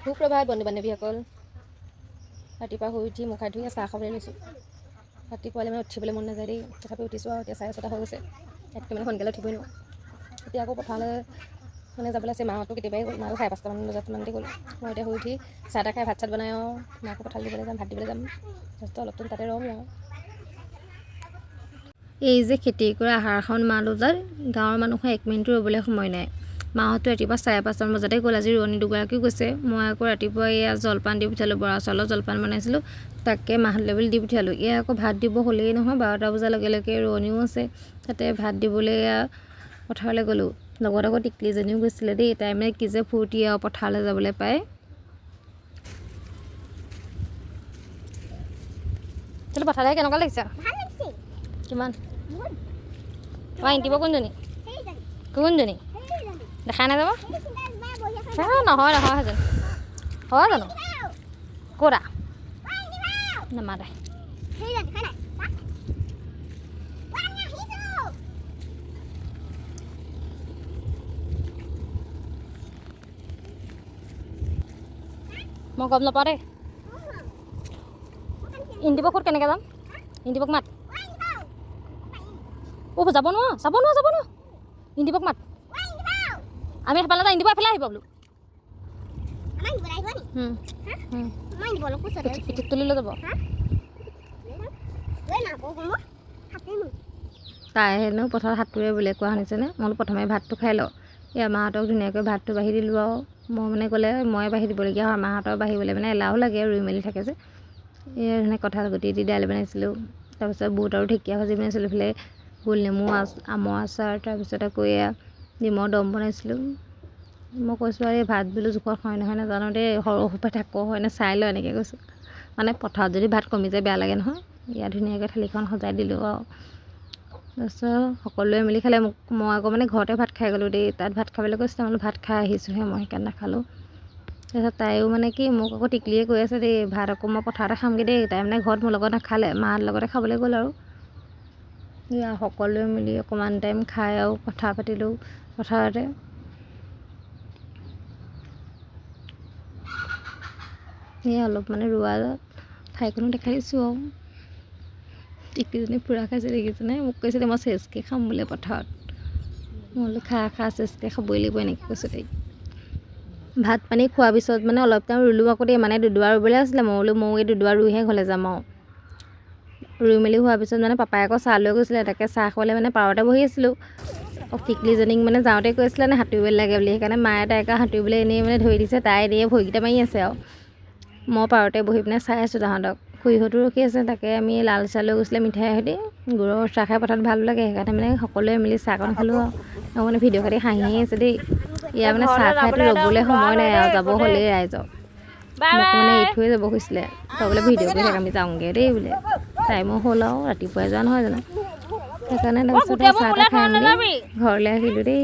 সুপ্ৰভাত বন্ধু বান্ধৱীসকল। ৰাতিপুৱা শুই উঠি মুখ হাত ধুই চাহ খাবলৈ লৈছোঁ। ৰাতিপুৱালৈ মানে উঠিবলৈ মন নাযায় দেই, তথাপি উঠিছোঁ আৰু এতিয়া 6:30 হৈ গৈছে। ইয়াতকৈ মানে সোনকালে উঠিবই নোৱাৰোঁ। এতিয়া আকৌ পথাৰলৈ মানে যাবলৈ আছে। মাহঁতো কেতিয়াবাই গ'ল, মাহঁতো 5:30মান বজাতে গ'ল। মই এতিয়া শুই উঠি চাহ তাহ খাই ভাত চাত বনাই আৰু মাকো পথাৰলৈ দিবলৈ যাম, ভাত দিবলৈ যাম। যথেষ্ট অলপটো তাতে ৰওঁ আৰু। এই যে খেতি কৰা আহাৰ শাওণ মাহ দুটাত গাঁৱৰ মানুহৰ 1 মিনিটো ৰ'বলৈ সময় নাই। মাহঁতো ৰাতিপুৱা 5:30মান বজাতে গ'ল। আজি ৰোৱনী দুগৰাকীও গৈছে। মই আকৌ ৰাতিপুৱা এয়া জলপান দি পঠিয়ালোঁ, বৰা চাউলৰ জলপান বনাইছিলোঁ, তাকে মাহঁতলৈ বুলি দি পঠিয়ালোঁ। এয়া আকৌ ভাত দিব হ'লেই নহয়, 12টা বজাৰ লগে লগে ৰোৱনীও আছে। তাতে ভাত দিবলৈ এয়া পথাৰলৈ গ'লোঁ। লগত আকৌ টিকলিজনীও গৈছিলে দেই। তাই মানে কি যে ফূৰ্তি আৰু পথাৰলৈ যাবলৈ পায়। কিন্তু পথাৰলৈ কেনেকুৱা লাগিছে? কিমান তোমাৰ ইণ্টিব কোনজনী? কোনজনী দেখাই নাই যাব? নহয় সেইজনী হয় জানো? ক'তা নামাতে। মই গম নাপাওঁ দেই। ইণ্টিবক ক'ত কেনেকৈ যাম? ইণ্টিবক মাত। যাব নোৱাৰো। ইণ্টিবক মাত। আমি সেইফালে যাওঁ, ইণ্টিব এফালে আহিব বোলো। পিঠিত তুলি লৈ যাব। তাই হেনো পথাৰত সাঁতোৰে বুলি কোৱা শুনিছেনে? মই প্ৰথমে ভাতটো খাই লওঁ। এই মাহঁতক ধুনীয়াকৈ ভাতটো বাঢ়ি দিলোঁ আৰু মই মানে গ'লে মই বাঢ়ি দিবলগীয়া হয়। মাহঁতৰ বাঢ়িবলৈ মানে এলাহো লাগে, ৰুই মেলি থাকে যে। এই ধুনীয়া কঁঠাল গুটি দি দাইল বনাইছিলোঁ, তাৰপিছত বুট আৰু ঢেকীয়া ভাজি বনাইছিলোঁ, এইফালে গোল নেমু আমৰ আচাৰ, তাৰপিছত আকৌ এয়া ডিমৰ দম বনাইছিলোঁ। মই কৈছোঁ আৰু এই ভাত বোলো জোখত হয় নহয় নাজানো দেই, সৰু সোপাই থাকোঁ হয়নে চাই লওঁ, এনেকৈ কৈছোঁ। মানে পথাৰত যদি ভাত কমি যায় বেয়া লাগে নহয়। ইয়াত ধুনীয়াকৈ থালিখন সজাই দিলোঁ আৰু তাৰপিছত সকলোৱে মিলি খালে। মই আকৌ মানে ঘৰতে ভাত খাই গ'লোঁ দেই। তাত ভাত খাবলৈ কৈছিলে, মই ভাত খাই আহিছোঁহে, মই সেইকাৰণে নাখালোঁ। তাৰপিছত তাইও মানে কি মোক আকৌ টিকলিয়ে কৈ আছে দেই, ভাত আকৌ মই পথাৰতে খামগৈ দেই। তাই মানে ঘৰত মোৰ লগত নাখালে, মাৰ লগতে খাবলৈ গ'ল আৰু এয়া সকলোৱে মিলি অকণমান টাইম খাই আৰু কথা পাতিলোঁ পথাৰতে। সেয়া অলপ মানে ৰোৱা ঠাইখনো দেখাই দিছোঁ আৰু টিকলিজনী পূৰা খাইছে দেখিছেনে? মোক কৈছিলে মই চেচকৈ খাম বোলে পথাৰত। মই বোলো খা চেচকৈ খাবই লাগিব, এনেকৈ কৈছোঁ দেই। ভাত পানী খোৱাৰ পিছত মানে অলপ টাইম ৰুলোঁ আকৌ দেই, মানে দুডুবা ৰুবলৈ আছিলে। মই বোলো এই দুডুবা ৰুইহে ঘৰলৈ যাম আৰু ৰুই মেলি হোৱাৰ পিছত মানে পাপাই আকৌ চাহ লৈ গৈছিলে, তাকে চাহ খাবলৈ মানে পাৰতে বহি আছিলোঁ। টিকলিজনীক মানে যাওঁতে কৈছিলে নে সাঁতুৰিবলৈ লাগে বুলি, সেইকাৰণে মায়ে তাইক সাঁতুৰিবলৈ এনেই মানে ধৰি দিছে। তাই এনেই ভৰিকেইটা মাৰি আছে আৰু মই পাৰতে বহি পিনে চাই আছোঁ তাহাঁতক। খুৰীহঁতো ৰখি আছে, তাকে আমি লাল চাহ লৈ গৈছিলে মিঠাই সৈতে। গুড়ৰ চাহ খাই পথাৰত ভাল লাগে, সেইকাৰণে মানে সকলোৱে মিলি চাহকণ খালোঁ আৰু মানে ভিডিঅ' খাতি হাঁহি আছে দেই। ইয়াৰ মানে চাহ খাইতো ৰ'বলৈ সময় নাই আৰু যাব হ'লেই ৰাইজক। মোক মানে এৰি থৈ যাব কৈছিলে, তই বোলে ভিডিঅ' কৰি থাক, আমি যাওঁগৈ দেই বোলে। টাইমো হ'ল আৰু ৰাতিপুৱাই যোৱা নহয় জানো, সেইকাৰণে তাৰপিছত চাহ তাহ খাই মেলি ঘৰলৈ আহিলোঁ দেই।